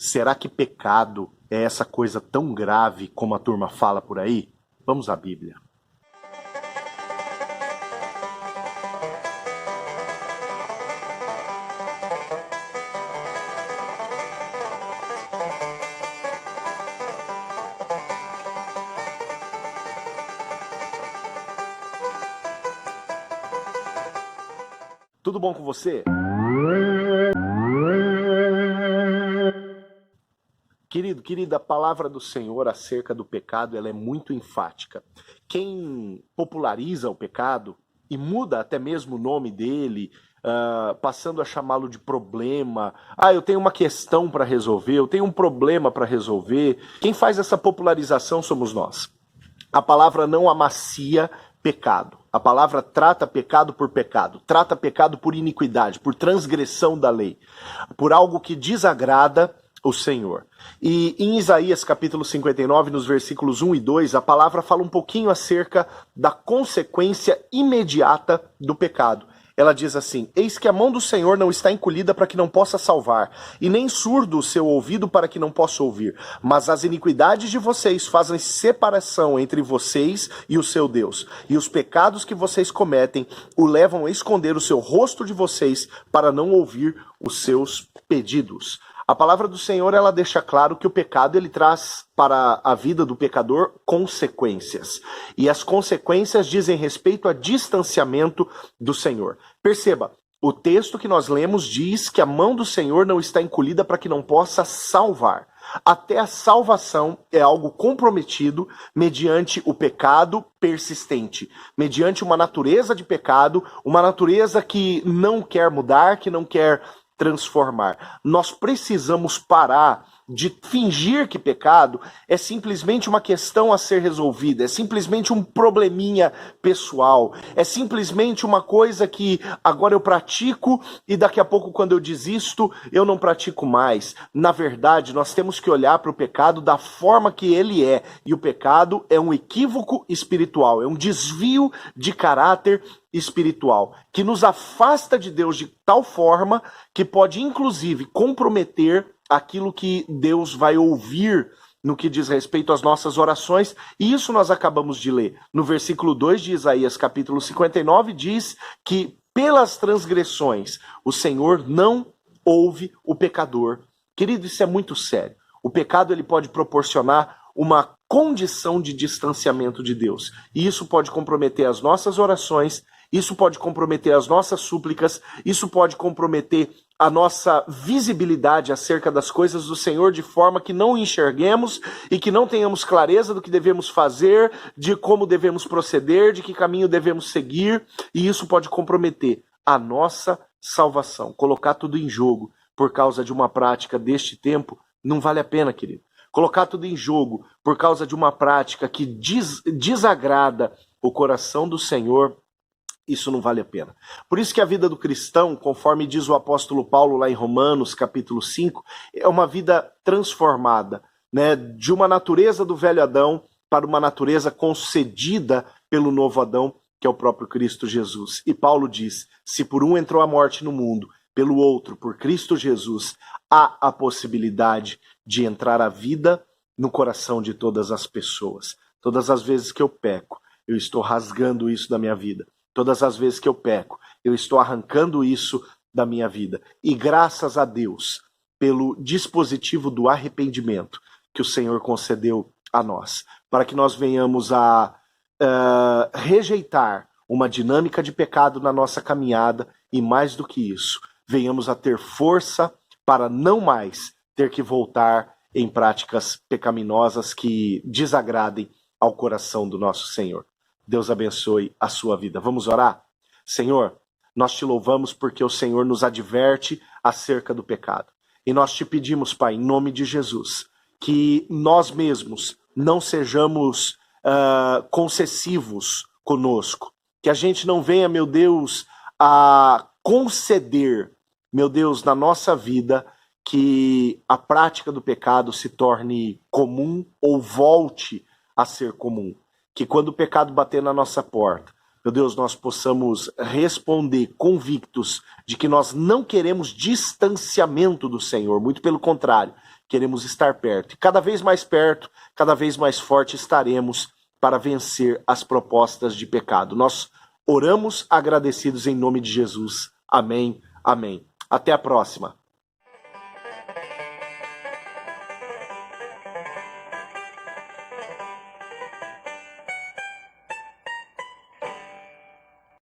Será que pecado é essa coisa tão grave como a turma fala por aí? Vamos à Bíblia. Tudo bom com você? Querido, querida, a palavra do Senhor acerca do pecado, ela é muito enfática. Quem populariza o pecado e muda até mesmo o nome dele, passando a chamá-lo de problema. Eu tenho uma questão para resolver, eu tenho um problema para resolver. Quem faz essa popularização somos nós. A palavra não amacia pecado. A palavra trata pecado por iniquidade, por transgressão da lei, por algo que desagrada o Senhor. E em Isaías capítulo 59, nos versículos 1 e 2, a palavra fala um pouquinho acerca da consequência imediata do pecado. Ela diz assim: eis que a mão do Senhor não está encolhida para que não possa salvar, e nem surdo o seu ouvido para que não possa ouvir. Mas as iniquidades de vocês fazem separação entre vocês e o seu Deus. E os pecados que vocês cometem o levam a esconder o seu rosto de vocês para não ouvir os seus pedidos. A palavra do Senhor, ela deixa claro que o pecado, ele traz para a vida do pecador consequências. E as consequências dizem respeito a distanciamento do Senhor. Perceba, o texto que nós lemos diz que a mão do Senhor não está encolhida para que não possa salvar. Até a salvação é algo comprometido mediante o pecado persistente, mediante uma natureza de pecado, uma natureza que não quer mudar, que não quer transformar. Nós precisamos parar de fingir que pecado é simplesmente uma questão a ser resolvida, é simplesmente um probleminha pessoal, é simplesmente uma coisa que agora eu pratico e daqui a pouco, quando eu desisto, eu não pratico mais. Na verdade, nós temos que olhar para o pecado da forma que ele é, e o pecado é um equívoco espiritual, é um desvio de caráter espiritual, que nos afasta de Deus de tal forma que pode inclusive comprometer aquilo que Deus vai ouvir no que diz respeito às nossas orações, e isso nós acabamos de ler. No versículo 2 de Isaías, capítulo 59, diz que pelas transgressões o Senhor não ouve o pecador. Querido, isso é muito sério. O pecado, ele pode proporcionar uma condição de distanciamento de Deus, e isso pode comprometer as nossas orações, isso pode comprometer as nossas súplicas, isso pode comprometer a nossa visibilidade acerca das coisas do Senhor, de forma que não enxerguemos e que não tenhamos clareza do que devemos fazer, de como devemos proceder, de que caminho devemos seguir, e isso pode comprometer a nossa salvação. Colocar tudo em jogo por causa de uma prática deste tempo não vale a pena, querido. Colocar tudo em jogo por causa de uma prática que desagrada o coração do Senhor, isso não vale a pena. Por isso que a vida do cristão, conforme diz o apóstolo Paulo lá em Romanos, capítulo 5, é uma vida transformada, né, de uma natureza do velho Adão para uma natureza concedida pelo novo Adão, que é o próprio Cristo Jesus. E Paulo diz: se por um entrou a morte no mundo, pelo outro, por Cristo Jesus, há a possibilidade de entrar a vida no coração de todas as pessoas. Todas as vezes que eu peco, eu estou rasgando isso da minha vida. Todas as vezes que eu peco, eu estou arrancando isso da minha vida. E graças a Deus, pelo dispositivo do arrependimento que o Senhor concedeu a nós, para que nós venhamos a rejeitar uma dinâmica de pecado na nossa caminhada e, mais do que isso, venhamos a ter força para não mais ter que voltar em práticas pecaminosas que desagradem ao coração do nosso Senhor. Deus abençoe a sua vida. Vamos orar? Senhor, nós te louvamos porque o Senhor nos adverte acerca do pecado. E nós te pedimos, Pai, em nome de Jesus, que nós mesmos não sejamos concessivos conosco. Que a gente não venha, meu Deus, a conceder, meu Deus, na nossa vida, que a prática do pecado se torne comum ou volte a ser comum. Que quando o pecado bater na nossa porta, meu Deus, nós possamos responder convictos de que nós não queremos distanciamento do Senhor, muito pelo contrário, queremos estar perto. E cada vez mais perto, cada vez mais forte estaremos para vencer as propostas de pecado. Nós oramos agradecidos em nome de Jesus. Amém, amém. Até a próxima.